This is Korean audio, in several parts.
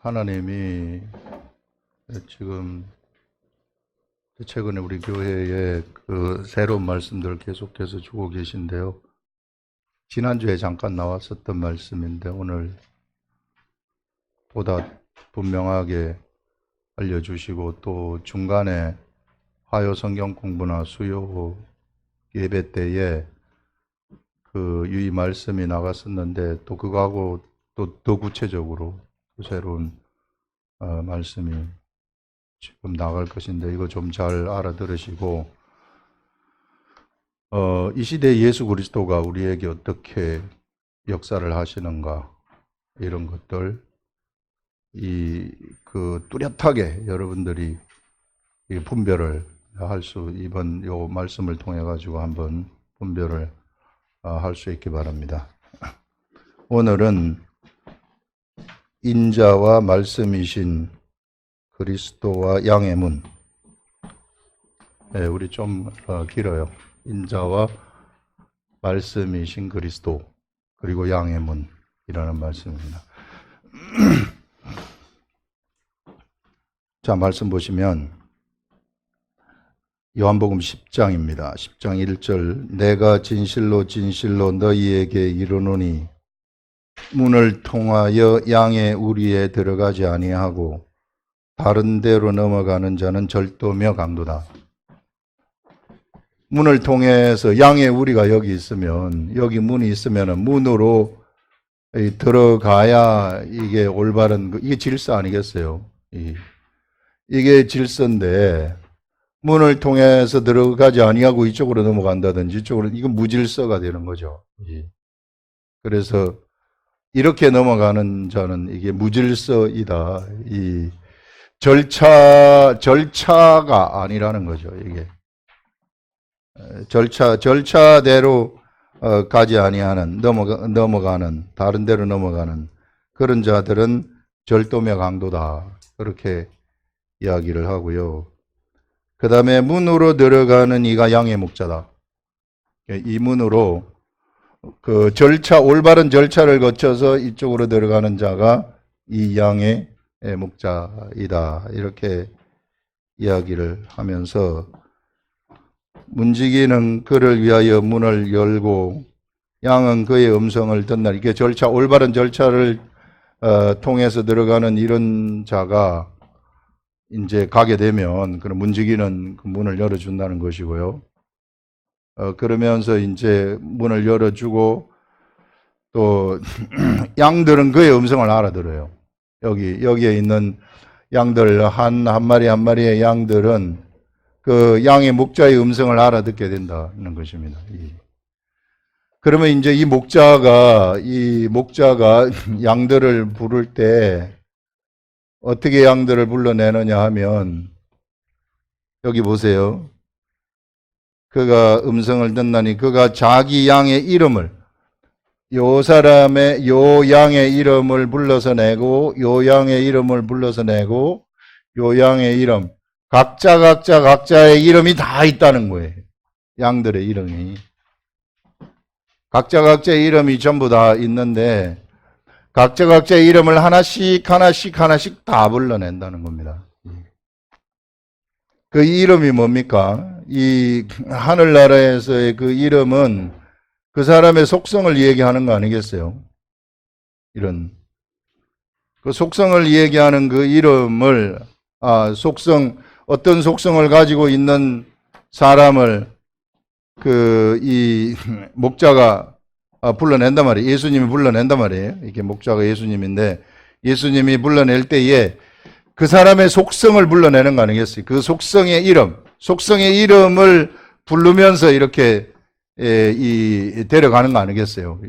하나님이 지금 최근에 우리 교회에 새로운 말씀들을 계속해서 주고 계신데요. 지난주에 잠깐 나왔었던 말씀인데 오늘 보다 분명하게 알려주시고 또 중간에 화요 성경 공부나 수요 예배 때에 이 말씀이 나갔었는데 또 그거하고 또 더 구체적으로 새로운 말씀이 지금 나갈 것인데 이거 좀 잘 알아들으시고 이 시대에 예수 그리스도가 우리에게 어떻게 역사를 하시는가 이런 것들 뚜렷하게 여러분들이 분별을 할 수 이번 요 말씀을 통해 가지고 한번 분별을 할 수 있기 바랍니다. 오늘은 인자와 말씀이신 그리스도와 양의 문. 네, 우리 좀 길어요. 인자와 말씀이신 그리스도 그리고 양의 문이라는 말씀입니다. 자, 말씀 보시면 요한복음 10장입니다. 10장 1절 내가 진실로 진실로 너희에게 이르노니 문을 통하여 양의 우리에 들어가지 아니하고 다른 데로 넘어가는 자는 절도며 강도다. 문을 통해서 양의 우리가 여기 있으면 여기 문이 있으면 문으로 들어가야 이게 올바른 이게 질서 아니겠어요? 이게 질서인데 문을 통해서 들어가지 아니하고 이쪽으로 넘어간다든지 이쪽으로 이건 무질서가 되는 거죠. 그래서 이렇게 넘어가는 자는 이게 무질서이다. 이 절차가 아니라는 거죠. 이게 절차대로 가지 아니하는 넘어가는 다른 데로 넘어가는 그런 자들은 절도며 강도다. 그렇게 이야기를 하고요. 그 다음에 문으로 들어가는 이가 양의 목자다. 이 문으로 올바른 절차를 거쳐서 이쪽으로 들어가는 자가 이 양의 목자이다. 이렇게 이야기를 하면서 문지기는 그를 위하여 문을 열고 양은 그의 음성을 듣나니 이게 올바른 절차를 통해서 들어가는 이런 자가 이제 가게 되면 그럼 문지기는 그 문을 열어준다는 것이고요. 그러면서 이제 문을 열어주고 또 양들은 그의 음성을 알아들어요. 여기에 있는 양들 한 마리 한 마리의 양들은 그 양의 목자의 음성을 알아듣게 된다는 것입니다. 그러면 이제 이 목자가 양들을 부를 때 어떻게 양들을 불러내느냐 하면 여기 보세요. 그가 음성을 듣나니 그가 자기 양의 이름을 요 양의 이름을 불러서 내고 요 양의 이름을 불러서 내고 요 양의 이름 각자의 이름이 다 있다는 거예요. 양들의 이름이 각자의 이름이 전부 다 있는데 각자의 이름을 하나씩 다 불러낸다는 겁니다. 그 이름이 뭡니까? 이 하늘나라에서의 그 이름은 그 사람의 속성을 얘기하는 거 아니겠어요? 그 속성을 얘기하는 그 이름을 어떤 속성을 가지고 있는 사람을 이 목자가 불러낸단 말이에요. 예수님이 불러낸단 말이에요. 이게 목자가 예수님인데 예수님이 불러낼 때에 그 사람의 속성을 불러내는 거 아니겠어요? 그 속성의 이름을 부르면서 이렇게 데려가는 거 아니겠어요?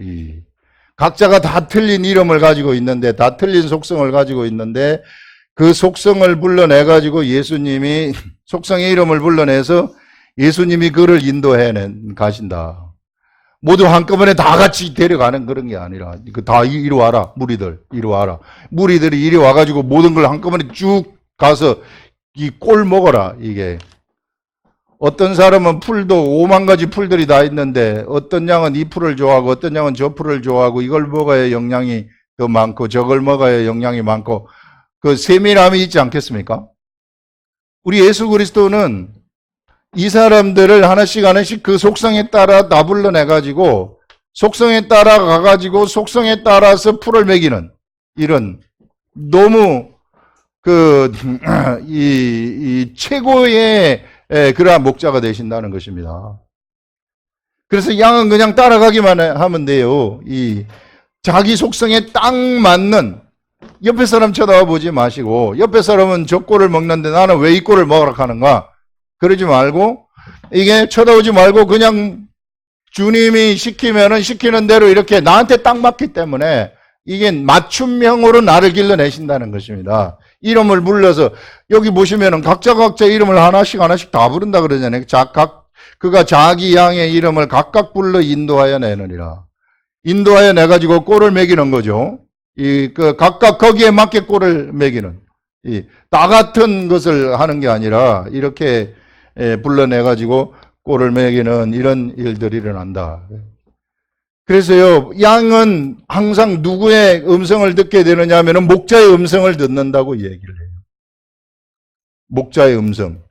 각자가 다 틀린 이름을 가지고 있는데 다 틀린 속성을 가지고 있는데 그 속성을 불러내 가지고 예수님이 속성의 이름을 불러내서 예수님이 그를 인도해 가신다. 모두 한꺼번에 다 같이 데려가는 그런 게 아니라 다 이리 와라. 이리 와라. 무리들이 이리 와가지고 모든 걸 한꺼번에 쭉 가서 이 꼴 먹어라. 이게 어떤 사람은 풀도 5만 가지 풀들이 다 있는데 어떤 양은 이 풀을 좋아하고 어떤 양은 저 풀을 좋아하고 이걸 먹어야 영양이 더 많고 저걸 먹어야 영양이 많고 그 세밀함이 있지 않겠습니까? 우리 예수 그리스도는 이 사람들을 하나씩 그 속성에 따라 다 불러내가지고 속성에 따라 가가지고 속성에 따라서 풀을 먹이는 이런 너무 이 최고의 그러한 목자가 되신다는 것입니다. 그래서 양은 그냥 따라가기만 하면 돼요. 이 자기 속성에 딱 맞는 옆에 사람 쳐다보지 마시고 옆에 사람은 저 꼴을 먹는데 나는 왜 이 꼴을 먹으라 하는가? 그러지 말고 이게 쳐다보지 말고 그냥 주님이 시키면은 시키는 대로 이렇게 나한테 딱 맞기 때문에 이게 맞춤형으로 나를 길러내신다는 것입니다. 이름을 불러서 여기 보시면은 각자 이름을 하나씩 다 부른다 그러잖아요. 그가 자기 양의 이름을 각각 불러 인도하여 내느니라. 인도하여 내가지고 꼴을 매기는 거죠. 각각 거기에 맞게 꼴을 매기는. 나 같은 것을 하는 게 아니라 이렇게 불러내가지고 꼴을 매기는 이런 일들이 일어난다. 그래서요, 양은 항상 누구의 음성을 듣게 되느냐 하면 목자의 음성을 듣는다고 얘기를 해요. 목자의 음성.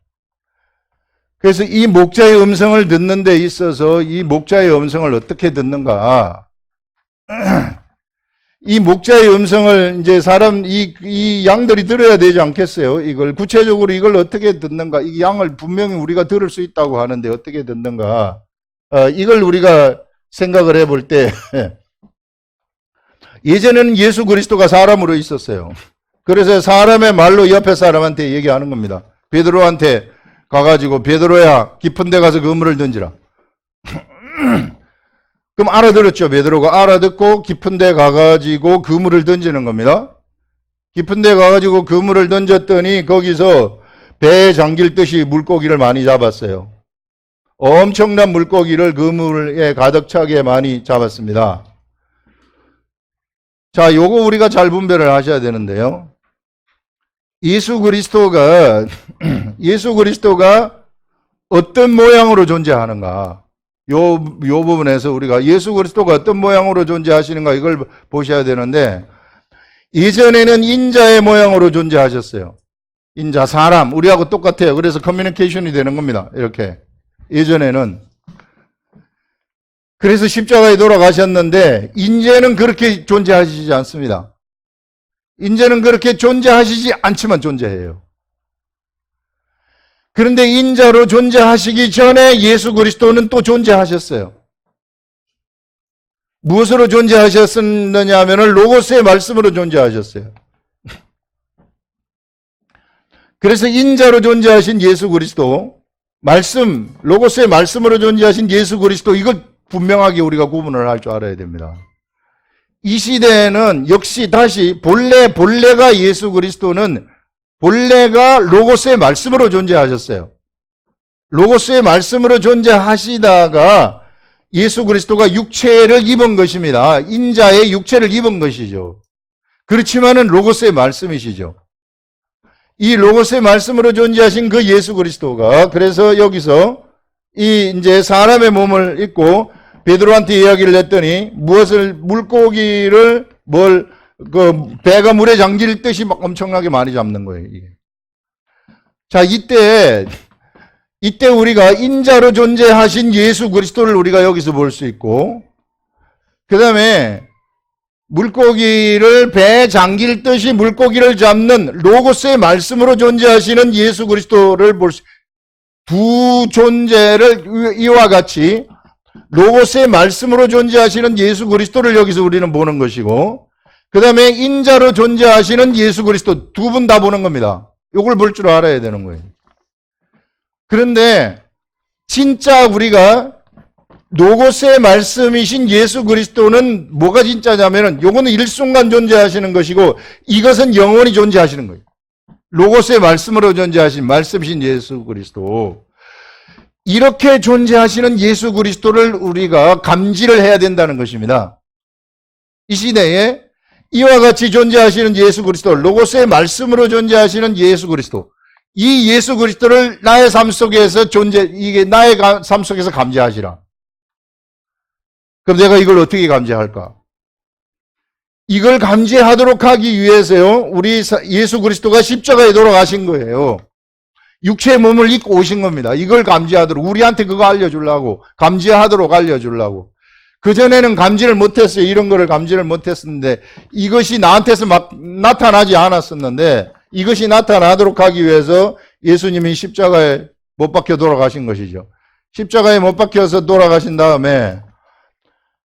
그래서 이 목자의 음성을 듣는 데 있어서 이 목자의 음성을 어떻게 듣는가? 이 목자의 음성을 이제 이 양들이 들어야 되지 않겠어요? 이걸 구체적으로 이걸 어떻게 듣는가? 이 양을 분명히 우리가 들을 수 있다고 하는데 어떻게 듣는가? 이걸 우리가 생각을 해볼 때 예전에는 예수 그리스도가 사람으로 있었어요. 그래서 사람의 말로 옆에 사람한테 얘기하는 겁니다. 베드로한테 가가지고 베드로야 깊은 데 가서 그물을 던지라. 그럼 알아들었죠. 베드로가 알아듣고 깊은 데 가가지고 그물을 던지는 겁니다. 깊은 데 가가지고 그물을 던졌더니 거기서 배에 잠길 듯이 물고기를 많이 잡았어요. 엄청난 물고기를 그물에 가득 차게 많이 잡았습니다. 자, 요거 우리가 잘 분별을 하셔야 되는데요. 예수 그리스도가 어떤 모양으로 존재하는가? 요 부분에서 우리가 예수 그리스도가 어떤 모양으로 존재하시는가 이걸 보셔야 되는데 예전에는 인자의 모양으로 존재하셨어요. 인자, 사람, 우리하고 똑같아요. 그래서 커뮤니케이션이 되는 겁니다. 이렇게. 예전에는. 그래서 십자가에 돌아가셨는데 이제는 그렇게 존재하시지 않습니다. 이제는 그렇게 존재하시지 않지만 존재해요. 그런데 인자로 존재하시기 전에 예수 그리스도는 또 존재하셨어요. 무엇으로 존재하셨느냐 하면 로고스의 말씀으로 존재하셨어요. 그래서 인자로 존재하신 예수 그리스도, 말씀, 로고스의 말씀으로 존재하신 예수 그리스도, 이걸 분명하게 우리가 구분을 할 줄 알아야 됩니다. 이 시대에는 역시 다시 본래가 예수 그리스도는 본래가 로고스의 말씀으로 존재하셨어요. 로고스의 말씀으로 존재하시다가 예수 그리스도가 육체를 입은 것입니다. 인자의 육체를 입은 것이죠. 그렇지만은 로고스의 말씀이시죠. 이 로고스의 말씀으로 존재하신 그 예수 그리스도가 그래서 여기서 이 이제 사람의 몸을 입고 베드로한테 이야기를 했더니 물고기를 배가 물에 잠길 듯이 막 엄청나게 많이 잡는 거예요, 이게. 자, 이때 우리가 인자로 존재하신 예수 그리스도를 우리가 여기서 볼 수 있고, 그 다음에 물고기를 배에 잠길 듯이 물고기를 잡는 로고스의 말씀으로 존재하시는 예수 그리스도를 볼 수, 두 존재를 이와 같이 로고스의 말씀으로 존재하시는 예수 그리스도를 여기서 우리는 보는 것이고, 그 다음에 인자로 존재하시는 예수 그리스도 두 분 다 보는 겁니다. 이걸 볼 줄 알아야 되는 거예요. 그런데 진짜 우리가 로고스의 말씀이신 예수 그리스도는 뭐가 진짜냐면은 요거는 일순간 존재하시는 것이고 이것은 영원히 존재하시는 거예요. 로고스의 말씀으로 존재하신 말씀이신 예수 그리스도. 이렇게 존재하시는 예수 그리스도를 우리가 감지를 해야 된다는 것입니다. 이 시대에 이와 같이 존재하시는 예수 그리스도, 로고스의 말씀으로 존재하시는 예수 그리스도, 이 예수 그리스도를 나의 삶 속에서 이게 나의 삶 속에서 감지하시라. 그럼 내가 이걸 어떻게 감지할까? 이걸 감지하도록 하기 위해서요, 우리 예수 그리스도가 십자가에 돌아가신 거예요. 육체의 몸을 입고 오신 겁니다. 이걸 감지하도록, 우리한테 그거 알려주려고, 감지하도록 알려주려고. 그전에는 감지를 못했어요. 이런 거를 감지를 못했었는데, 이것이 나한테서 막 나타나지 않았었는데, 이것이 나타나도록 하기 위해서 예수님이 십자가에 못 박혀 돌아가신 것이죠. 십자가에 못 박혀서 돌아가신 다음에,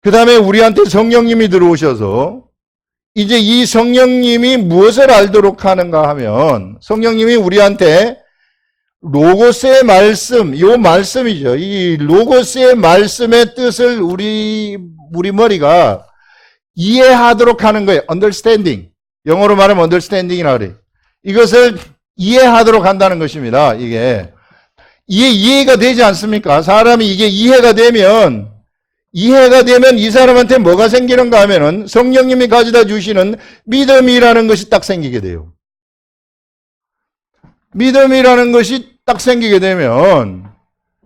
그 다음에 우리한테 성령님이 들어오셔서, 이제 이 성령님이 무엇을 알도록 하는가 하면, 성령님이 우리한테 로고스의 말씀, 요 말씀이죠. 이 로고스의 말씀의 뜻을 우리 머리가 이해하도록 하는 거예요. understanding. 영어로 말하면 understanding이라고 그래요. 이것을 이해하도록 한다는 것입니다. 이게 이해가 되지 않습니까? 사람이 이게 이해가 되면 이 사람한테 뭐가 생기는가 하면은 성령님이 가져다 주시는 믿음이라는 것이 딱 생기게 돼요. 믿음이라는 것이 딱 생기게 되면,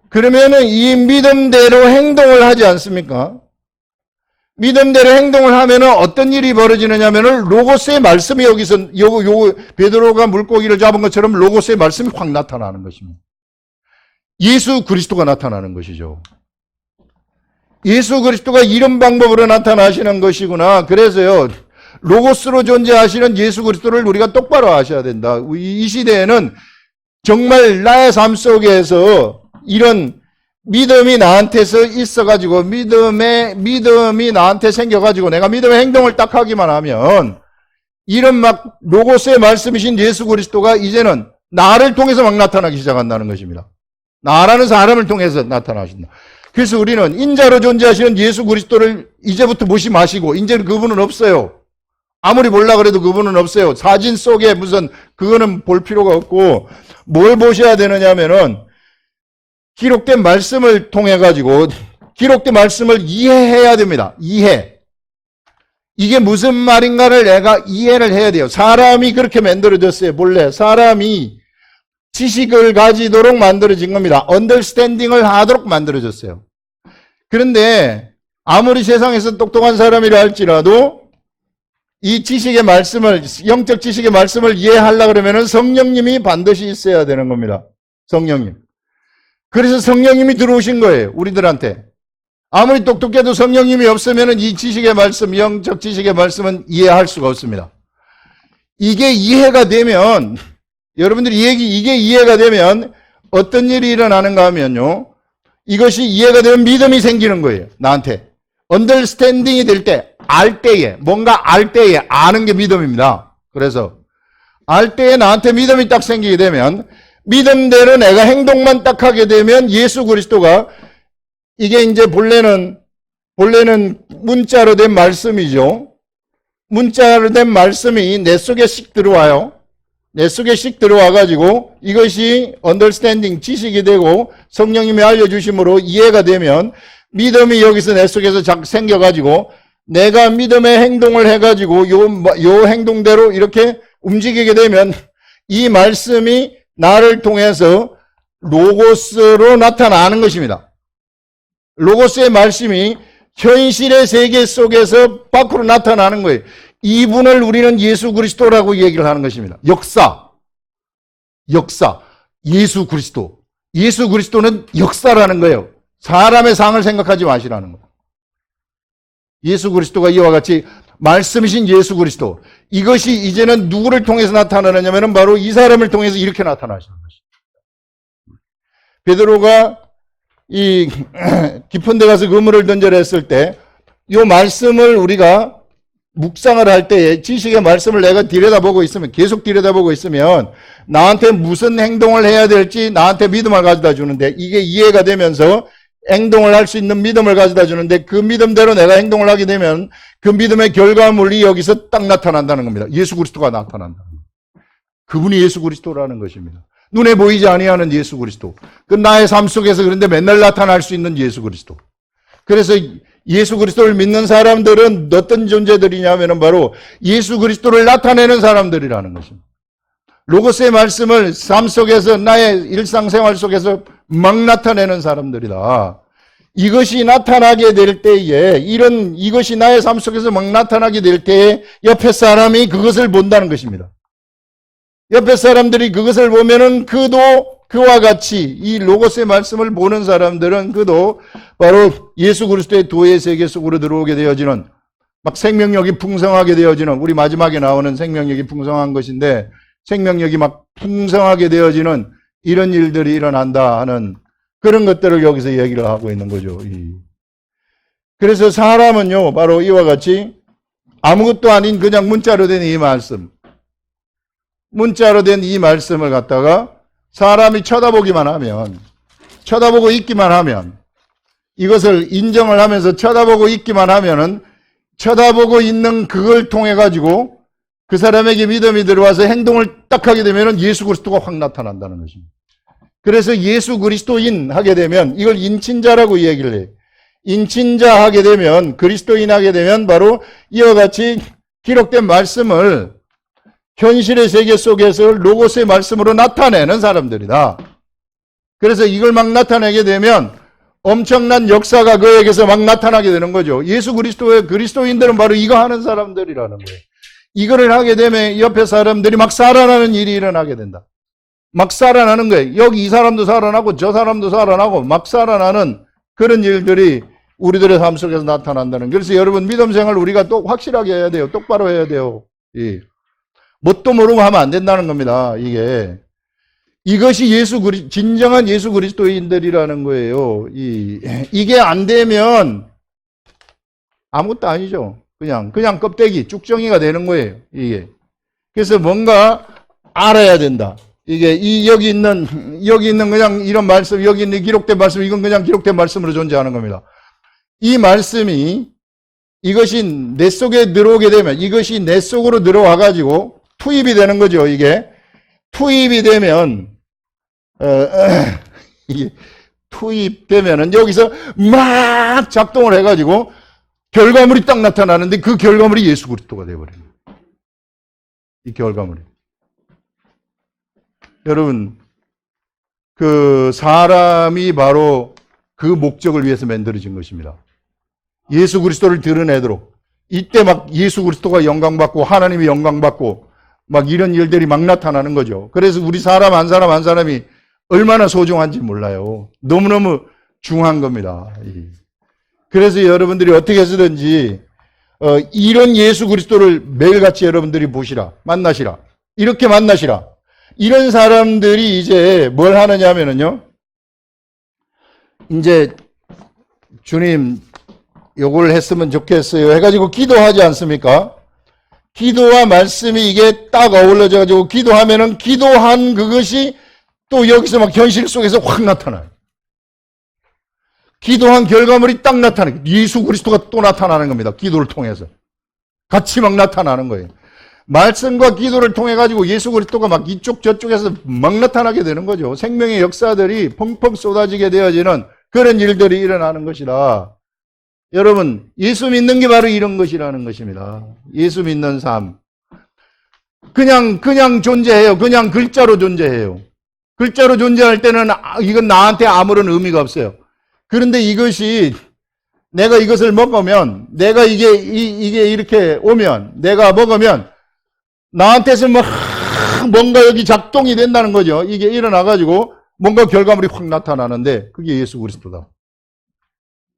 그러면은 이 믿음대로 행동을 하지 않습니까? 믿음대로 행동을 하면은 어떤 일이 벌어지느냐면은 로고스의 말씀이 여기서, 베드로가 물고기를 잡은 것처럼 로고스의 말씀이 확 나타나는 것입니다. 예수 그리스도가 나타나는 것이죠. 예수 그리스도가 이런 방법으로 나타나시는 것이구나. 그래서요, 로고스로 존재하시는 예수 그리스도를 우리가 똑바로 아셔야 된다. 이 시대에는 정말 나의 삶 속에서 이런 믿음이 나한테서 있어가지고, 믿음이 나한테 생겨가지고, 내가 믿음의 행동을 딱 하기만 하면, 이런 막 로고스의 말씀이신 예수 그리스도가 이제는 나를 통해서 막 나타나기 시작한다는 것입니다. 나라는 사람을 통해서 나타나신다. 그래서 우리는 인자로 존재하시는 예수 그리스도를 이제부터 무시마시고, 이제는 그분은 없어요. 아무리 몰라 그래도 그분은 없어요. 사진 속에 무슨 그거는 볼 필요가 없고, 뭘 보셔야 되느냐 하면은 기록된 말씀을 통해 가지고 기록된 말씀을 이해해야 됩니다. 이해. 이게 무슨 말인가를 내가 이해를 해야 돼요. 사람이 그렇게 만들어졌어요. 본래 사람이 지식을 가지도록 만들어진 겁니다. 언더스탠딩을 하도록 만들어졌어요. 그런데 아무리 세상에서 똑똑한 사람이라 할지라도 이 지식의 말씀을, 영적 지식의 말씀을 이해하려고 그러면 성령님이 반드시 있어야 되는 겁니다. 성령님. 그래서 성령님이 들어오신 거예요. 우리들한테. 아무리 똑똑해도 성령님이 없으면 이 지식의 말씀, 영적 지식의 말씀은 이해할 수가 없습니다. 이게 이해가 되면, 여러분들이 이게 이해가 되면 어떤 일이 일어나는가 하면요. 이것이 이해가 되면 믿음이 생기는 거예요. 나한테. 언더스탠딩이 될 때, 뭔가 알 때에 아는 게 믿음입니다. 그래서 알 때에 나한테 믿음이 딱 생기게 되면, 믿음대로 내가 행동만 딱 하게 되면 예수 그리스도가, 이게 이제 본래는 문자로 된 말씀이죠. 문자로 된 말씀이 내 속에 씩 들어와요. 내 속에 씩 들어와가지고 이것이 언더스탠딩, 지식이 되고 성령님이 알려주심으로 이해가 되면 믿음이 여기서 내 속에서 생겨가지고 내가 믿음의 행동을 해가지고 요 행동대로 이렇게 움직이게 되면 이 말씀이 나를 통해서 로고스로 나타나는 것입니다. 로고스의 말씀이 현실의 세계 속에서 밖으로 나타나는 거예요. 이분을 우리는 예수 그리스도라고 얘기를 하는 것입니다. 역사. 예수 그리스도. 예수 그리스도는 역사라는 거예요. 사람의 상을 생각하지 마시라는 거예요. 예수 그리스도가 이와 같이 말씀이신 예수 그리스도. 이것이 이제는 누구를 통해서 나타나느냐면 바로 이 사람을 통해서 이렇게 나타나시는 것입니다. 베드로가 이 깊은 데 가서 그물을 던져라 했을 때 이 말씀을 우리가 묵상을 할 때에 지식의 말씀을 내가 들여다보고 있으면, 계속 들여다보고 있으면 나한테 무슨 행동을 해야 될지 나한테 믿음을 가져다 주는데, 이게 이해가 되면서 행동을 할 수 있는 믿음을 가져다 주는데, 그 믿음대로 내가 행동을 하게 되면 그 믿음의 결과물이 여기서 딱 나타난다는 겁니다. 예수 그리스도가 나타난다. 그분이 예수 그리스도라는 것입니다. 눈에 보이지 아니하는 예수 그리스도. 그 나의 삶 속에서 그런데 맨날 나타날 수 있는 예수 그리스도. 그래서 예수 그리스도를 믿는 사람들은 어떤 존재들이냐면 바로 예수 그리스도를 나타내는 사람들이라는 것입니다. 로고스의 말씀을 삶 속에서 나의 일상생활 속에서 막 나타내는 사람들이다. 이것이 나타나게 될 때에 이것이 나의 삶 속에서 막 나타나게 될 때에 옆에 사람이 그것을 본다는 것입니다. 옆에 사람들이 그것을 보면은 그와 같이 이 로고스의 말씀을 보는 사람들은 그도 바로 예수 그리스도의 도의 세계 속으로 들어오게 되어지는 막 생명력이 풍성하게 되어지는 우리 마지막에 나오는 생명력이 풍성한 것인데 생명력이 막 풍성하게 되어지는 이런 일들이 일어난다 하는 그런 것들을 여기서 얘기를 하고 있는 거죠. 그래서 사람은요, 바로 이와 같이 아무것도 아닌 그냥 문자로 된 이 말씀을 갖다가 사람이 쳐다보기만 하면, 쳐다보고 있기만 하면, 이것을 인정을 하면서 쳐다보고 있기만 하면은 쳐다보고 있는 그걸 통해 가지고 그 사람에게 믿음이 들어와서 행동을 딱 하게 되면은 예수 그리스도가 확 나타난다는 것입니다. 그래서 예수 그리스도인 하게 되면 이걸 인친자라고 얘기를 해요. 인친자 하게 되면 그리스도인 하게 되면 바로 이와 같이 기록된 말씀을 현실의 세계 속에서 로고스의 말씀으로 나타내는 사람들이다. 그래서 이걸 막 나타내게 되면 엄청난 역사가 그에게서 막 나타나게 되는 거죠. 예수 그리스도의 그리스도인들은 바로 이거 하는 사람들이라는 거예요. 이거를 하게 되면 옆에 사람들이 막 살아나는 일이 일어나게 된다. 막 살아나는 거예요. 여기 이 사람도 살아나고 저 사람도 살아나고 막 살아나는 그런 일들이 우리들의 삶 속에서 나타난다는. 그래서 여러분 믿음 생활 우리가 또 확실하게 해야 돼요. 똑바로 해야 돼요. 뭣도 모르고 하면 안 된다는 겁니다. 이것이 진정한 예수 그리스도인들이라는 거예요. 이게 안 되면 아무것도 아니죠. 그냥 껍데기, 쭉정이가 되는 거예요. 그래서 뭔가 알아야 된다. 여기 있는 그냥 이런 말씀, 여기 있는 기록된 말씀, 이건 그냥 기록된 말씀으로 존재하는 겁니다. 이 말씀이 이것이 내 속에 들어오게 되면 이것이 내 속으로 들어와가지고 투입이 되는 거죠. 투입이 되면, 투입되면은 여기서 막 작동을 해가지고 결과물이 딱 나타나는데 그 결과물이 예수 그리스도가 되어버려요. 이 결과물이. 여러분, 그 사람이 바로 그 목적을 위해서 만들어진 것입니다. 예수 그리스도를 드러내도록. 이때 막 예수 그리스도가 영광받고 하나님이 영광받고 막 이런 일들이 막 나타나는 거죠. 그래서 우리 사람 한 사람이 얼마나 소중한지 몰라요. 너무너무 중요한 겁니다. 그래서 여러분들이 어떻게 해서든지 이런 예수 그리스도를 매일같이 여러분들이 보시라. 만나시라. 이렇게 만나시라. 이런 사람들이 이제 뭘 하느냐 하면은요. 이제 주님 요걸 했으면 좋겠어요 해가지고 기도하지 않습니까? 기도와 말씀이 이게 딱 어우러져 가지고 기도하면은 기도한 그것이 또 여기서 막 현실 속에서 확 나타나요. 기도한 결과물이 딱 나타나요. 예수 그리스도가 또 나타나는 겁니다. 기도를 통해서. 같이 막 나타나는 거예요. 말씀과 기도를 통해 가지고 예수 그리스도가 막 이쪽 저쪽에서 막 나타나게 되는 거죠. 생명의 역사들이 펑펑 쏟아지게 되어지는 그런 일들이 일어나는 것이라. 여러분, 예수 믿는 게 바로 이런 것이라는 것입니다. 예수 믿는 삶. 그냥 존재해요. 그냥 글자로 존재해요. 글자로 존재할 때는 이건 나한테 아무런 의미가 없어요. 그런데 이것이 내가 이것을 먹으면, 내가 이게 이렇게 오면, 내가 먹으면 나한테서 뭔가 여기 작동이 된다는 거죠. 이게 일어나가지고 뭔가 결과물이 확 나타나는데 그게 예수 그리스도다.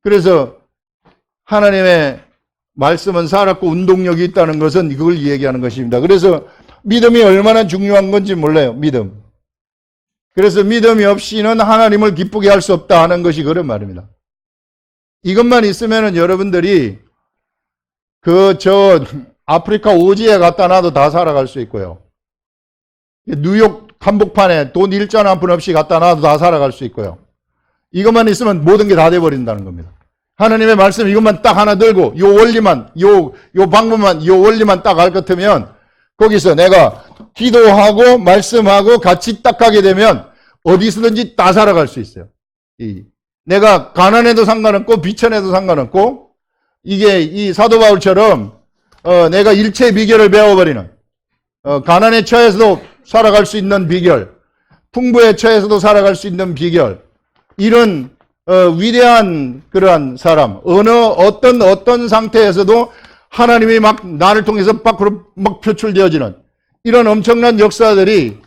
그래서 하나님의 말씀은 살았고 운동력이 있다는 것은 이걸 얘기하는 것입니다. 그래서 믿음이 얼마나 중요한 건지 몰라요. 믿음. 그래서 믿음이 없이는 하나님을 기쁘게 할 수 없다 하는 것이 그런 말입니다. 이것만 있으면은 여러분들이 아프리카 오지에 갖다 놔도 다 살아갈 수 있고요. 뉴욕 한복판에 돈 일전 한 푼 없이 갖다 놔도 다 살아갈 수 있고요. 이것만 있으면 모든 게 다 돼버린다는 겁니다. 하나님의 말씀 이것만 딱 하나 들고 요 원리만, 요 방법만, 요 원리만 딱 알 것 같으면 거기서 내가 기도하고 말씀하고 같이 딱 가게 되면 어디서든지 다 살아갈 수 있어요. 내가 가난해도 상관없고 비천해도 상관없고 이게 이 사도 바울처럼 내가 일체의 비결을 배워버리는 가난에 처해서도 살아갈 수 있는 비결, 풍부에 처해서도 살아갈 수 있는 비결, 이런 위대한 그러한 사람, 어떤 상태에서도 하나님이 막 나를 통해서 밖으로 막 표출되어지는 이런 엄청난 역사들이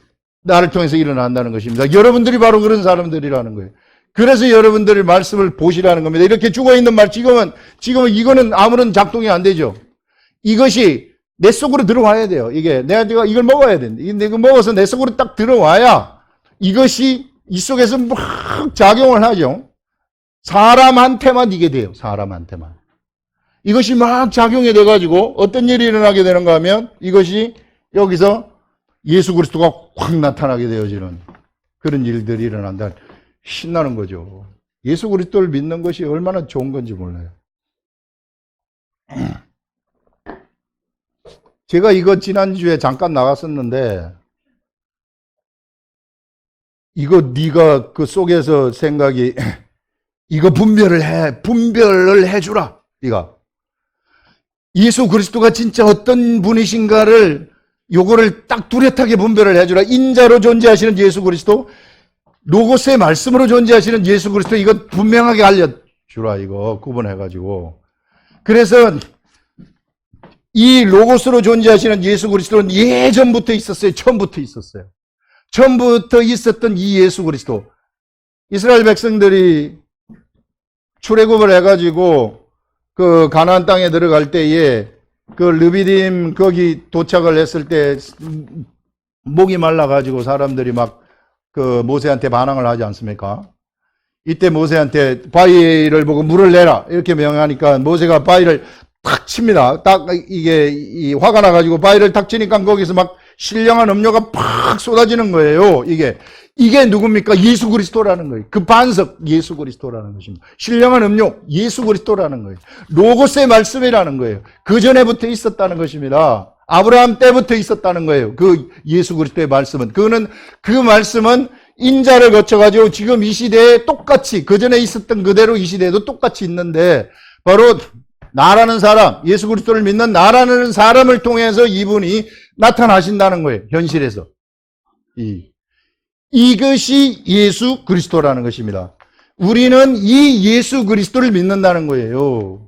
나를 통해서 일어난다는 것입니다. 여러분들이 바로 그런 사람들이라는 거예요. 그래서 여러분들이 말씀을 보시라는 겁니다. 이렇게 죽어있는 말, 지금은 이거는 아무런 작동이 안 되죠. 이것이 내 속으로 들어와야 돼요. 내가 이걸 먹어야 된다. 이거 먹어서 내 속으로 딱 들어와야 이것이 이 속에서 막 작용을 하죠. 사람한테만 이게 돼요. 사람한테만. 이것이 막 작용이 돼가지고 어떤 일이 일어나게 되는가 하면 이것이 여기서 예수 그리스도가 확 나타나게 되어지는 그런 일들이 일어난다. 신나는 거죠. 예수 그리스도를 믿는 것이 얼마나 좋은 건지 몰라요. 제가 이거 지난주에 잠깐 나갔었는데 이거 네가 그 속에서 생각이 이거 분별을 해주라. 네가 예수 그리스도가 진짜 어떤 분이신가를 요거를 딱 뚜렷하게 분별을 해주라. 인자로 존재하시는 예수 그리스도, 로고스의 말씀으로 존재하시는 예수 그리스도, 이거 분명하게 알려주라. 이거 구분해가지고. 그래서 이 로고스로 존재하시는 예수 그리스도는 예전부터 있었어요. 처음부터 있었어요. 처음부터 있었던 이 예수 그리스도. 이스라엘 백성들이 출애굽을 해가지고 그 가나안 땅에 들어갈 때에 그 르비딤 거기 도착을 했을 때 목이 말라가지고 사람들이 막 그 모세한테 반항을 하지 않습니까? 이때 모세한테 바위를 보고 물을 내라 이렇게 명하니까 모세가 바위를 탁 칩니다. 딱 이게 화가 나가지고 바위를 탁 치니까 거기서 막 신령한 음료가 팍 쏟아지는 거예요. 이게 누굽니까? 예수 그리스도라는 거예요. 그 반석 예수 그리스도라는 것입니다. 신령한 음료 예수 그리스도라는 거예요. 로고스의 말씀이라는 거예요. 그 전에부터 있었다는 것입니다. 아브라함 때부터 있었다는 거예요. 그 예수 그리스도의 말씀은. 그 말씀은 인자를 거쳐가지고 지금 이 시대에 똑같이 그 전에 있었던 그대로 이 시대에도 똑같이 있는데 바로 나라는 사람, 예수 그리스도를 믿는 나라는 사람을 통해서 이분이 나타나신다는 거예요. 현실에서. 이것이 예수 그리스도라는 것입니다. 우리는 이 예수 그리스도를 믿는다는 거예요.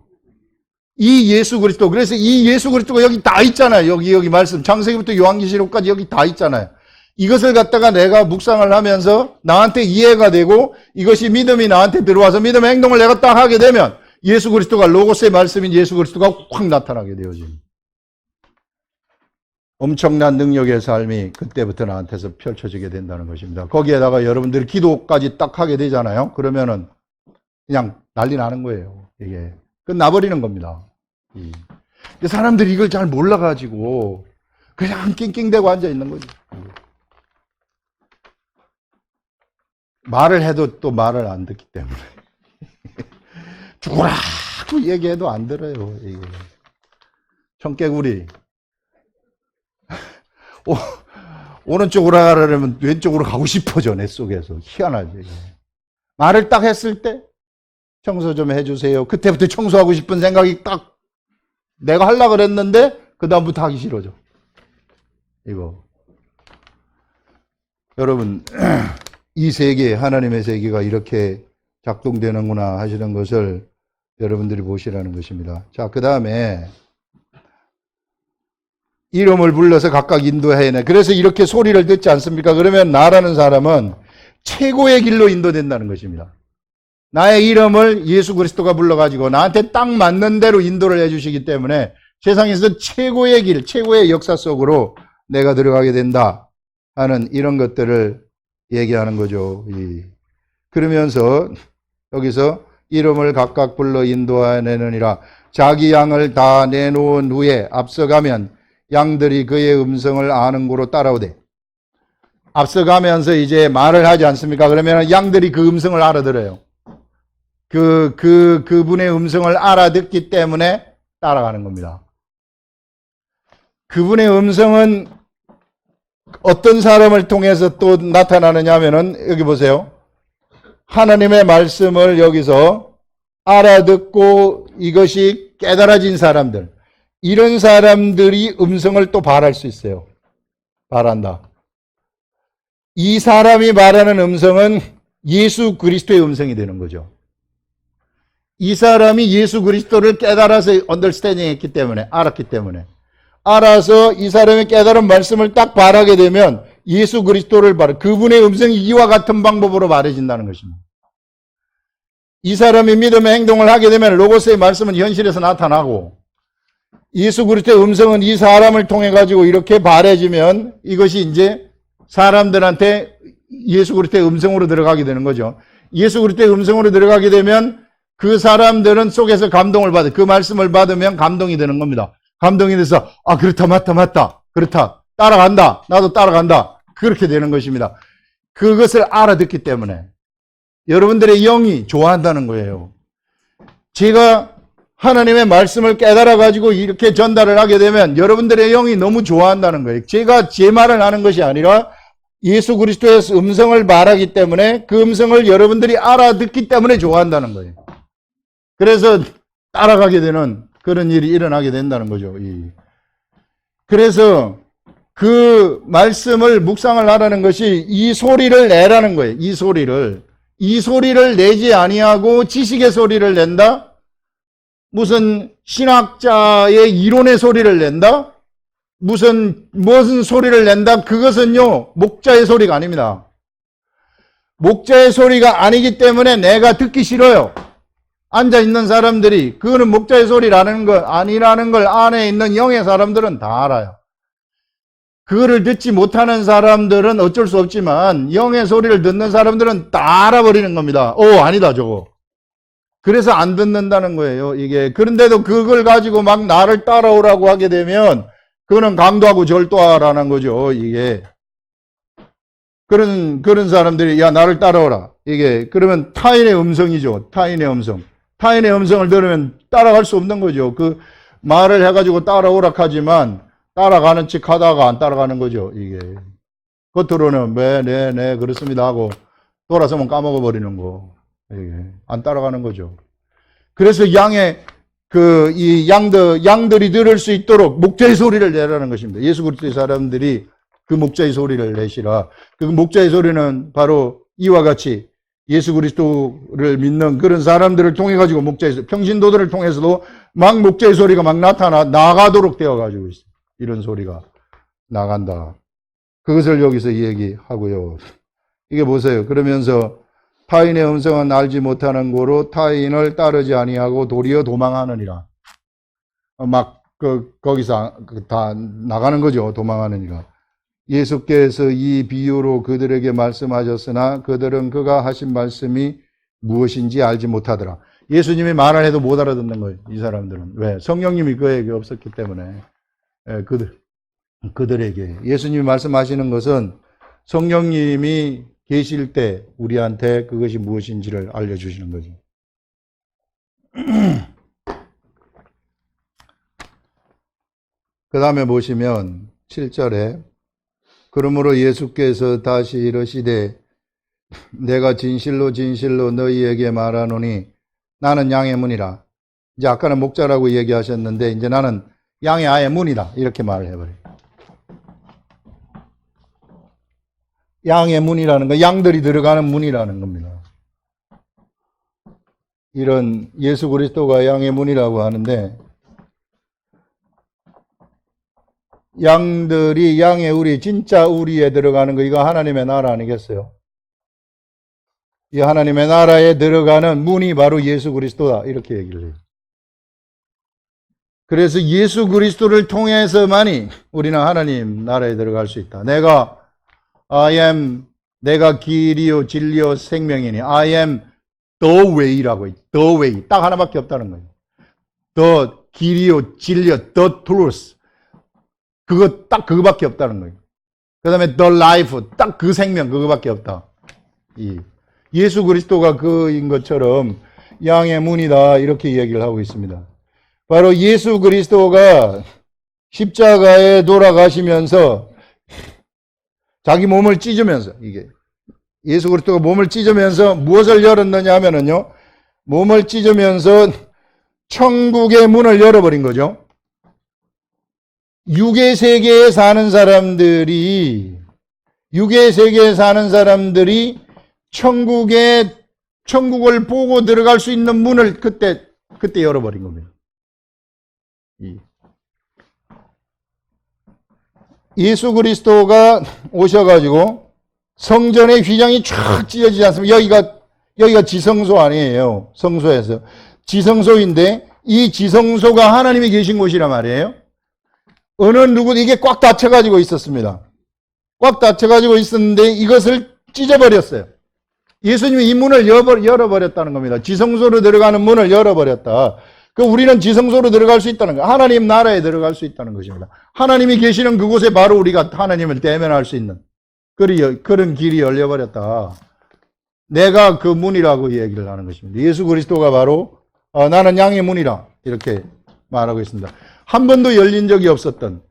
이 예수 그리스도. 그래서 이 예수 그리스도가 여기 다 있잖아요. 여기 말씀. 창세기부터 요한계시록까지 여기 다 있잖아요. 이것을 갖다가 내가 묵상을 하면서 나한테 이해가 되고 이것이 믿음이 나한테 들어와서 믿음의 행동을 내가 딱 하게 되면 예수 그리스도가 로고스의 말씀인 예수 그리스도가 확 나타나게 되어집니다. 엄청난 능력의 삶이 그때부터 나한테서 펼쳐지게 된다는 것입니다. 거기에다가 여러분들이 기도까지 딱 하게 되잖아요. 그러면은 그냥 난리 나는 거예요. 이게 끝나버리는 겁니다. 사람들이 이걸 잘 몰라가지고 그냥 낑낑대고 앉아 있는 거죠. 말을 해도 또 말을 안 듣기 때문에 죽으라고 얘기해도 안 들어요. 이게 청개구리 오른쪽으로 가려면 왼쪽으로 가고 싶어져. 내 속에서 희한하죠. 이게. 말을 딱 했을 때 청소 좀 해주세요. 그때부터 청소하고 싶은 생각이 딱 내가 하려고 그랬는데 그 다음부터 하기 싫어져. 이거 여러분 이 세계, 하나님의 세계가 이렇게 작동되는구나 하시는 것을 여러분들이 보시라는 것입니다. 자, 그 다음에 이름을 불러서 각각 인도해내. 그래서 이렇게 소리를 듣지 않습니까? 그러면 나라는 사람은 최고의 길로 인도된다는 것입니다. 나의 이름을 예수 그리스도가 불러가지고 나한테 딱 맞는 대로 인도를 해주시기 때문에 세상에서 최고의 길, 최고의 역사 속으로 내가 들어가게 된다 하는 이런 것들을 얘기하는 거죠. 그러면서 여기서 이름을 각각 불러 인도해내느니라. 자기 양을 다 내놓은 후에 앞서가면 양들이 그의 음성을 아는 고로 따라오되. 앞서가면서 이제 말을 하지 않습니까? 그러면 양들이 그 음성을 알아들어요. 그분의 음성을 알아듣기 때문에 따라가는 겁니다. 그분의 음성은 어떤 사람을 통해서 또 나타나느냐 하면은, 여기 보세요. 하나님의 말씀을 여기서 알아듣고 이것이 깨달아진 사람들, 이런 사람들이 음성을 또 발할 수 있어요. 발한다. 이 사람이 말하는 음성은 예수 그리스도의 음성이 되는 거죠. 이 사람이 예수 그리스도를 깨달아서 언더스탠딩 했기 때문에, 알았기 때문에, 알아서 이 사람의 깨달은 말씀을 딱 말하게 되면 예수 그리스도를 그분의 음성이 이와 같은 방법으로 말해진다는 것입니다. 이 사람이 믿음의 행동을 하게 되면 로고스의 말씀은 현실에서 나타나고, 예수 그리스도의 음성은 이 사람을 통해 가지고 이렇게 말해지면 이것이 이제 사람들한테 예수 그리스도의 음성으로 들어가게 되는 거죠. 예수 그리스도의 음성으로 들어가게 되면 그 사람들은 속에서 감동을 받아, 그 말씀을 받으면 감동이 되는 겁니다. 감동이 돼서 그렇다, 맞다, 그렇다, 따라간다, 나도 따라간다, 그렇게 되는 것입니다. 그것을 알아듣기 때문에 여러분들의 영이 좋아한다는 거예요. 제가 하나님의 말씀을 깨달아 가지고 이렇게 전달을 하게 되면 여러분들의 영이 너무 좋아한다는 거예요. 제가 제 말을 하는 것이 아니라 예수 그리스도의 음성을 말하기 때문에 그 음성을 여러분들이 알아듣기 때문에 좋아한다는 거예요. 그래서 따라가게 되는 그런 일이 일어나게 된다는 거죠. 그래서 그 말씀을 묵상을 하라는 것이 이 소리를 내라는 거예요. 이 소리를 내지 아니하고 지식의 소리를 낸다? 무슨 신학자의 이론의 소리를 낸다? 무슨 소리를 낸다? 그것은요, 목자의 소리가 아닙니다. 목자의 소리가 아니기 때문에 내가 듣기 싫어요. 앉아있는 사람들이 그거는 목자의 소리라는 거 아니라는 걸 안에 있는 영의 사람들은 다 알아요. 그거를 듣지 못하는 사람들은 어쩔 수 없지만 영의 소리를 듣는 사람들은 다 알아버리는 겁니다. 아니다 저거. 그래서 안 듣는다는 거예요. 이게. 그런데도 그걸 가지고 막 나를 따라오라고 하게 되면 그거는 강도하고 절도하라는 거죠. 이게. 그런 사람들이 야 나를 따라오라. 이게 그러면 타인의 음성이죠. 타인의 음성. 타인의 음성을 들으면 따라갈 수 없는 거죠. 그 말을 해가지고 따라오라 하지만 따라가는 척 하다가 안 따라가는 거죠. 이게. 겉으로는 네 그렇습니다 하고 돌아서면 까먹어 버리는 거. 이게 안 따라가는 거죠. 그래서 이 양들이 들을 수 있도록 목자의 소리를 내라는 것입니다. 예수 그리스도의 사람들이 그 목자의 소리를 내시라. 그 목자의 소리는 바로 이와 같이 예수 그리스도를 믿는 그런 사람들을 통해 가지고 평신도들을 통해서도 막 목자의 소리가 막 나가도록 되어 가지고 있어요. 이런 소리가 나간다. 그것을 여기서 얘기하고요. 이게 보세요. 그러면서 타인의 음성은 알지 못하는 고로 타인을 따르지 아니하고 도리어 도망하느니라. 거기서 다 나가는 거죠. 도망하느니라. 예수께서 이 비유로 그들에게 말씀하셨으나 그들은 그가 하신 말씀이 무엇인지 알지 못하더라. 예수님이 말을 해도 못 알아듣는 거예요. 이 사람들은. 왜? 성령님이 그에게 없었기 때문에. 그들에게. 예수님이 말씀하시는 것은 성령님이 계실 때 우리한테 그것이 무엇인지를 알려주시는 거죠. 그 다음에 보시면 7절에 그러므로 예수께서 다시 이르시되 내가 진실로 너희에게 말하노니 나는 양의 문이라. 이제 아까는 목자라고 얘기하셨는데 이제 나는 양의 아예 문이다. 이렇게 말을 해버려요. 양의 문이라는 거, 양들이 들어가는 문이라는 겁니다. 이런 예수 그리스도가 양의 문이라고 하는데 양들이 양의 우리, 진짜 우리에 들어가는 거 이거 하나님의 나라 아니겠어요? 이 하나님의 나라에 들어가는 문이 바로 예수 그리스도다. 이렇게 얘기를 해요. 그래서 예수 그리스도를 통해서만이 우리는 하나님 나라에 들어갈 수 있다. 내가 길이요 진리요 생명이니 I am the way라고 해요. the way. 딱 하나밖에 없다는 거예요. the 길이요 진리요 the truth. 그거밖에 없다는 거예요. 그 다음에 the life. 딱 그 생명 그거밖에 없다. 예수 그리스도가 그인 것처럼 양의 문이다. 이렇게 이야기를 하고 있습니다. 바로 예수 그리스도가 십자가에 돌아가시면서 자기 몸을 찢으면서 예수 그리스도가 몸을 찢으면서 무엇을 열었느냐 하면은요. 몸을 찢으면서 천국의 문을 열어버린 거죠. 육의 세계에 사는 사람들이 육의 세계에 사는 사람들이 천국을 보고 들어갈 수 있는 문을 그때 열어버린 겁니다. 예수 그리스도가 오셔가지고 성전의 휘장이 쫙 찢어지지 않습니까? 여기가 지성소 아니에요. 성소에서. 지성소인데 이 지성소가 하나님이 계신 곳이란 말이에요. 어느 누구도 이게 꽉 닫혀가지고 있었습니다. 꽉 닫혀가지고 있었는데 이것을 찢어버렸어요. 예수님이 이 문을 열어버렸다는 겁니다. 지성소로 들어가는 문을 열어버렸다. 우리는 지성소로 들어갈 수 있다는 거예요. 하나님 나라에 들어갈 수 있다는 것입니다. 하나님이 계시는 그곳에 바로 우리가 하나님을 대면할 수 있는 그런 길이 열려버렸다. 내가 그 문이라고 얘기를 하는 것입니다. 예수 그리스도가 바로 나는 양의 문이라 이렇게 말하고 있습니다. 한 번도 열린 적이 없었던,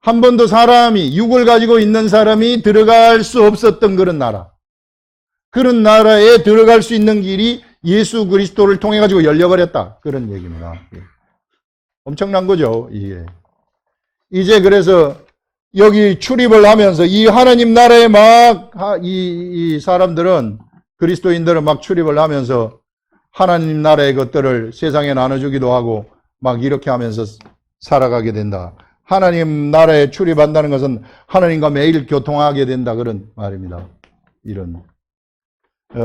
한 번도 사람이, 육을 가지고 있는 사람이 들어갈 수 없었던 그런 나라. 그런 나라에 들어갈 수 있는 길이 예수 그리스도를 통해 가지고 열려버렸다. 그런 얘기입니다. 엄청난 거죠, 이게. 이제 그래서 여기 출입을 하면서 이 하나님 나라에 이 사람들은, 그리스도인들은 막 출입을 하면서 하나님 나라의 것들을 세상에 나눠주기도 하고 막 이렇게 하면서 살아가게 된다. 하나님 나라에 출입한다는 것은 하나님과 매일 교통하게 된다. 그런 말입니다. 이런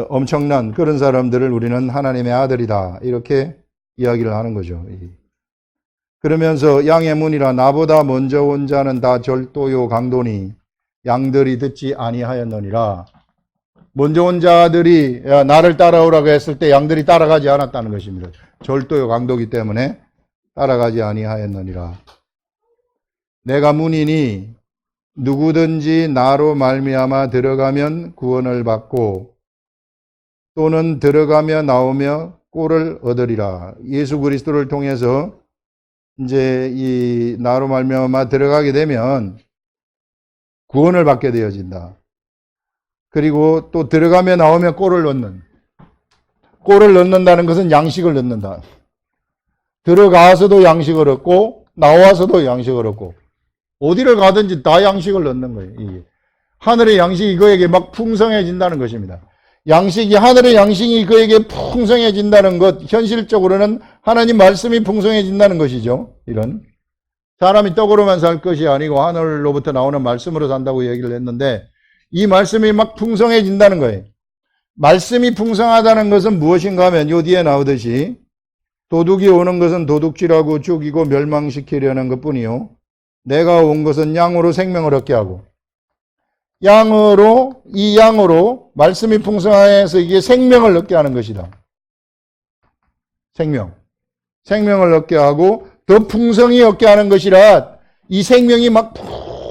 엄청난 그런 사람들을 우리는 하나님의 아들이다. 이렇게 이야기를 하는 거죠. 그러면서 양의 문이라 나보다 먼저 온 자는 다 절도요 강도니 양들이 듣지 아니하였느니라. 먼저 온 자들이 나를 따라오라고 했을 때 양들이 따라가지 않았다는 것입니다. 절도요 강도기 때문에 따라가지 아니하였느니라. 내가 문이니 누구든지 나로 말미암아 들어가면 구원을 받고 또는 들어가며 나오며 꼴을 얻으리라. 예수 그리스도를 통해서 이제 이 나로 말미암아 들어가게 되면 구원을 받게 되어진다. 그리고 또 들어가며 나오며 꼴을 얻는다는 것은 양식을 얻는다. 들어가서도 양식을 얻고 나와서도 양식을 얻고 어디를 가든지 다 양식을 얻는 거예요. 이게. 하늘의 양식이 그에게 막 풍성해진다는 것입니다. 하늘의 양식이 그에게 풍성해진다는 것, 현실적으로는 하나님 말씀이 풍성해진다는 것이죠. 이런. 사람이 떡으로만 살 것이 아니고 하늘로부터 나오는 말씀으로 산다고 얘기를 했는데 이 말씀이 막 풍성해진다는 거예요. 말씀이 풍성하다는 것은 무엇인가 하면 요 뒤에 나오듯이 도둑이 오는 것은 도둑질하고 죽이고 멸망시키려는 것뿐이요. 내가 온 것은 양으로 생명을 얻게 하고 양으로 말씀이 풍성해서 이게 생명을 얻게 하는 것이다. 생명을 얻게 하고 더 풍성히 얻게 하는 것이라 이 생명이 막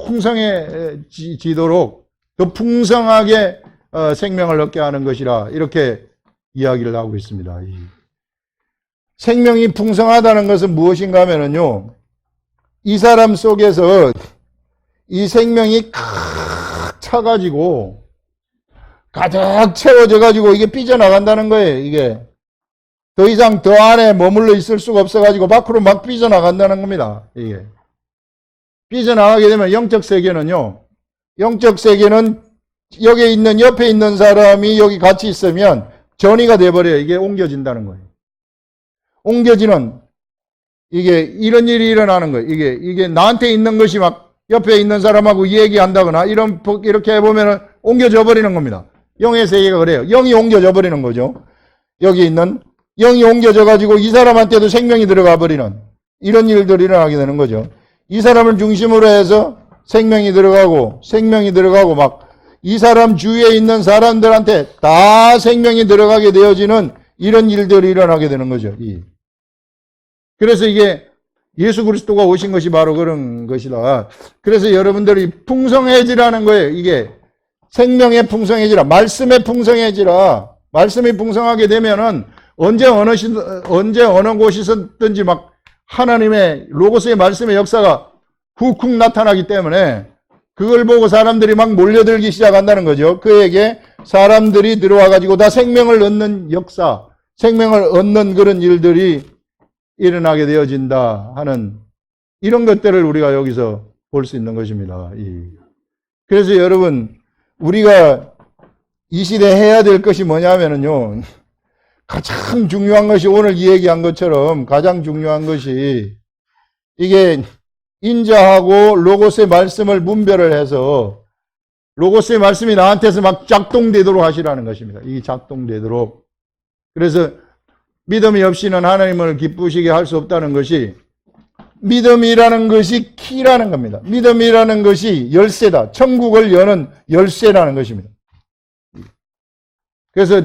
풍성해지도록 더 풍성하게 생명을 얻게 하는 것이라 이렇게 이야기를 하고 있습니다. 생명이 풍성하다는 것은 무엇인가 하면요. 이 사람 속에서 이 생명이 칵 차가지고 가득 채워져가지고 이게 삐져나간다는 거예요. 이게 더 이상 더 안에 머물러 있을 수가 없어가지고 밖으로 막 삐져나간다는 겁니다. 이게 삐져나가게 되면 영적 세계는 여기 있는 옆에 있는 사람이 여기 같이 있으면 전이가 돼버려요. 이게 옮겨진다는 거예요. 옮겨지는 이게 이런 일이 일어나는 거예요. 이게 나한테 있는 것이 막 옆에 있는 사람하고 얘기한다거나 이렇게 해보면 옮겨져 버리는 겁니다. 영의 세계가 그래요. 영이 옮겨져 버리는 거죠. 여기 있는 영이 옮겨져 가지고 이 사람한테도 생명이 들어가 버리는 이런 일들이 일어나게 되는 거죠. 이 사람을 중심으로 해서 생명이 들어가고 막 이 사람 주위에 있는 사람들한테 다 생명이 들어가게 되어지는 이런 일들이 일어나게 되는 거죠. 그래서 이게 예수 그리스도가 오신 것이 바로 그런 것이다. 그래서 여러분들이 풍성해지라는 거예요. 이게 생명에 풍성해지라, 말씀에 풍성해지라. 말씀이 풍성하게 되면은 언제 어느 곳이든지 막 하나님의 로고스의 말씀의 역사가 훅훅 나타나기 때문에 그걸 보고 사람들이 막 몰려들기 시작한다는 거죠. 그에게 사람들이 들어와 가지고 다 생명을 얻는 역사, 생명을 얻는 그런 일들이 일어나게 되어진다 하는 이런 것들을 우리가 여기서 볼 수 있는 것입니다. 그래서 여러분 우리가 이 시대에 해야 될 것이 뭐냐면요. 가장 중요한 것이 오늘 이야기한 것처럼 가장 중요한 것이 이게 인자하고 로고스의 말씀을 분별을 해서 로고스의 말씀이 나한테서 막 작동되도록 하시라는 것입니다. 이게 작동되도록. 그래서 믿음이 없이는 하나님을 기쁘시게 할 수 없다는 것이 믿음이라는 것이 키라는 겁니다. 믿음이라는 것이 열쇠다. 천국을 여는 열쇠라는 것입니다. 그래서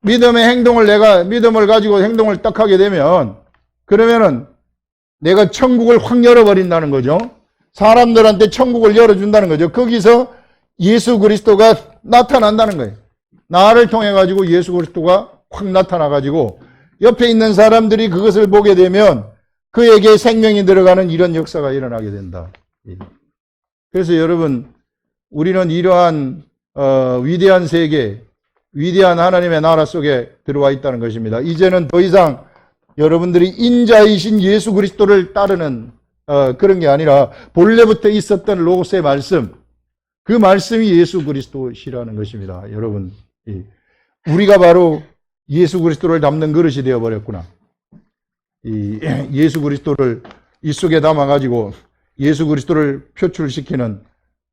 믿음의 행동을 내가 믿음을 가지고 행동을 딱 하게 되면 그러면은 내가 천국을 확 열어버린다는 거죠. 사람들한테 천국을 열어준다는 거죠. 거기서 예수 그리스도가 나타난다는 거예요. 나를 통해 가지고 예수 그리스도가 확 나타나 가지고 옆에 있는 사람들이 그것을 보게 되면 그에게 생명이 들어가는 이런 역사가 일어나게 된다. 그래서 여러분 우리는 이러한 위대한 세계, 위대한 하나님의 나라 속에 들어와 있다는 것입니다. 이제는 더 이상 여러분들이 인자이신 예수 그리스도를 따르는 그런 게 아니라 본래부터 있었던 로고스의 말씀, 그 말씀이 예수 그리스도시라는 것입니다. 여러분, 우리가 바로 예수 그리스도를 담는 그릇이 되어버렸구나. 예수 그리스도를 이 속에 담아가지고 예수 그리스도를 표출시키는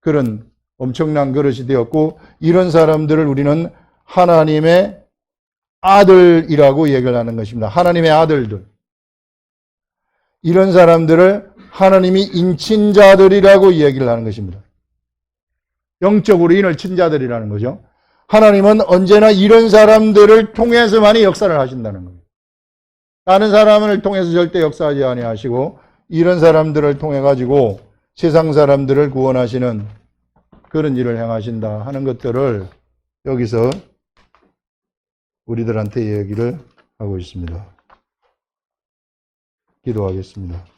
그런 엄청난 그릇이 되었고, 이런 사람들을 우리는 하나님의 아들이라고 얘기를 하는 것입니다. 하나님의 아들들. 이런 사람들을 하나님이 인친자들이라고 얘기를 하는 것입니다. 영적으로 인을 친자들이라는 거죠. 하나님은 언제나 이런 사람들을 통해서만이 역사를 하신다는 겁니다. 다른 사람을 통해서 절대 역사하지 아니하시고 이런 사람들을 통해 가지고 세상 사람들을 구원하시는 그런 일을 행하신다 하는 것들을 여기서 우리들한테 얘기를 하고 있습니다. 기도하겠습니다.